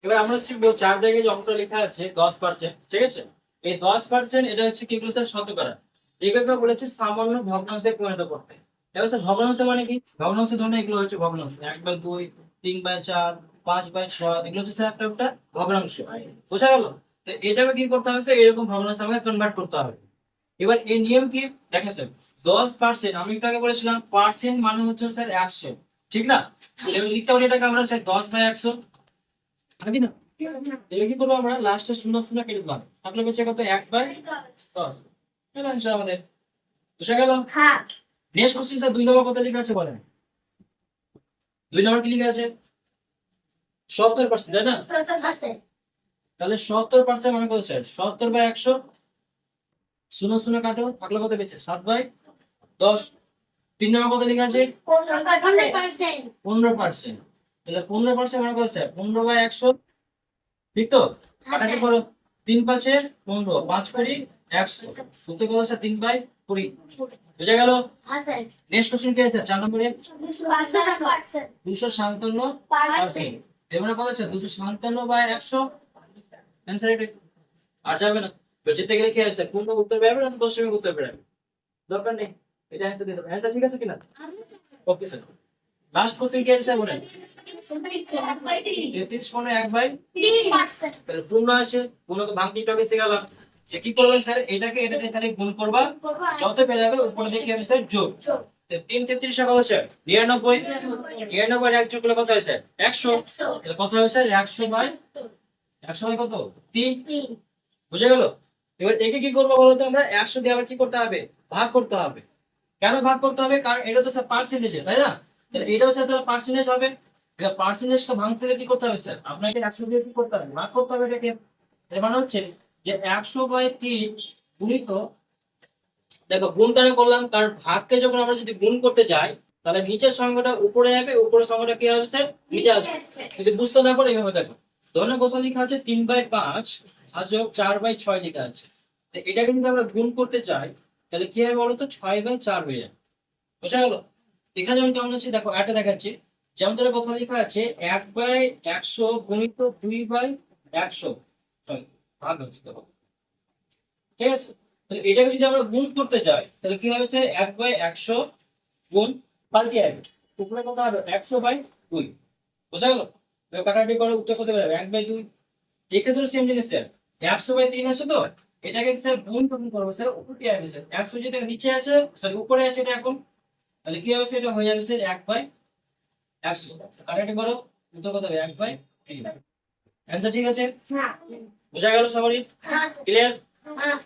এবার আমরা শিখবো 4 জায়গায় যে অঙ্কটা লেখা আছে 10%, ঠিক আছে? এই 10% এটা হচ্ছে কি বলেছে, শতকরা। এইভাবে বলেছে সামান্য ভগ্নাংশে পরিণত করতে। এবার স্যার ভগ্নাংশ মানে কি? ভগ্নাংশ ধরনের এগুলো হচ্ছে ভগ্নাংশ। 1/2, 3/4, 5/6 এগুলো হচ্ছে স্যার একটা ভগ্নাংশ। বোঝা গেল? তো এটাকে কি করতে হবে স্যার, এরকম ভগ্নাংশে আমাকে কনভার্ট করতে হবে। এবার এই নিয়ম কি দেখেন স্যার, 10% আমি একটু আগে বলেছিলাম পার্সেন্ট মানে হচ্ছে স্যার 100, ঠিক না? এবার লিখতে পারি এটাকে আমরা স্যার 10/100, নাকি না? এবার কি করবো আমরা, লাস্টে শূন্য শূন্য কেটে দিলাম, তাহলে বেঁচে কত 1/10। এটা অ্যান্সার আমাদের। বুঝা গেল? হ্যাঁ। নেক্সট কোশ্চেন স্যার 2 নম্বর কত লেখা আছে বলেন? 2 নম্বর কি লেখা আছে? 70%, তাই না? 70%। তাহলে 70% মানে কত স্যার? 70/100, শূন্য শূন্য কাটো, থাকলে কত বেঁচে? 7/10। 3 নম্বর কত লেখা আছে? 100%। 15%। তাহলে 15% মানে কত স্যার? 15/100, ঠিক তো? কাটাকাটি করো, 3/5 15, 5×20 100, সূত্র কত স্যার? 3/20। বুঝা গেল? হ্যাঁ স্যার। নেক্সট কোশ্চেন কি আছে 4 নম্বরে? 257%। 257%। এর মানে কত স্যার? 257/100, অ্যানসার এটা। আর যাবে না, তো যেতে গেলে কি আছে? পূর্ণ উত্তর পাবে না তো দশমিক উত্তর পাবে, দরকার নেই। এটা অ্যানসার দিয়ে দেবো। অ্যানসার ঠিক আছে কিনা? Okay sir. লাস্ট কোশ্চেন কি আছে বলেন? 33 মানে 1/3। তাহলে পূর্ণ আছে, পূর্ণকে ভাঙতে একটু আগে শিখালাম যে কি করবেন স্যার, এটাকে এটাতে এখানে গুণ করবা, যত পেয়ে যাবে উপরে দিয়ে কি হবে স্যার? যোগ। তো 3 33 কত স্যার? 99। 99 এর এক যোগ করলে কত হয় স্যার? 100। তাহলে কত হবে স্যার? 100/100 কত? 3। বুঝা গেল? এবার একে কি করবো বলতো, আমরা 100 দিয়ে আবার কি করতে হবে? ভাগ করতে হবে। কেন ভাগ করতে হবে? কারণ এটা তো স্যার পার্সেন্টেজ, তাই না? তাহলে এটাও স্যার তাহলে পার্সেন্টেজ হবে। এবার পার্সেন্টেজকে ভাঙতে গেলে কি করতে হবে স্যার? আপনাকে 100 দিয়ে কি করতে হবে? ভাগ করতে হবে এটাকে। এর মানে হচ্ছে যে 100/3 গুণিত, দেখো গুণ কেন করলাম, কারণ ভাগকে যখন আমরা যদি গুণ করতে যাই তাহলে নিচের সংখ্যাটা উপরে যাবে, উপরের সংখ্যাটা কি হবে স্যার? নিচে আসবে। যদি বুঝতে না পারো এইভাবে দেখো, ধরুন কত লেখা আছে? 3/5 ভাজক 4/6 লেখা আছে। তো এটাকে যদি আমরা গুণ করতে চাই তাহলে কি হবে বলতো? 6/4 হয়ে যাবে। বুঝা গেল? এখানে যেমন কেমন আছে দেখো, একটা দেখাচ্ছি। যেমন ধরো কথা লেখা আছে 1/100 গুণিত 2/100, সরি ভাগ হচ্ছে দেখো, ঠিক আছে? তাহলে এটাকে যদি আমরা গুণ করতে চাই তাহলে কি হবে স্যার? 1/100 গুণ পাল্টে যাবে, উপরে কত হবে? 100/2। বুঝা গেল? এবার কাটাকাটি করে উত্তর কত বেরোবে? 1/2। এক্ষেত্রে সেম জিনিস স্যার, 100/3 আছে তো, এটাকে স্যার গুণ কখন করবো স্যার? উপরে আসবে স্যার, 100 যেটা নিচে আছে সরি উপরে আছে এটা এখন, তাহলে কি হবে স্যার? এটা হয়ে যাবে স্যার 1/100। কাটাকাটি করো, উত্তর কত হবে? 1/3। অ্যান্সার ঠিক আছে? হ্যাঁ। বুঝা গেল সবারই? হ্যাঁ। ক্লিয়ার? হ্যাঁ।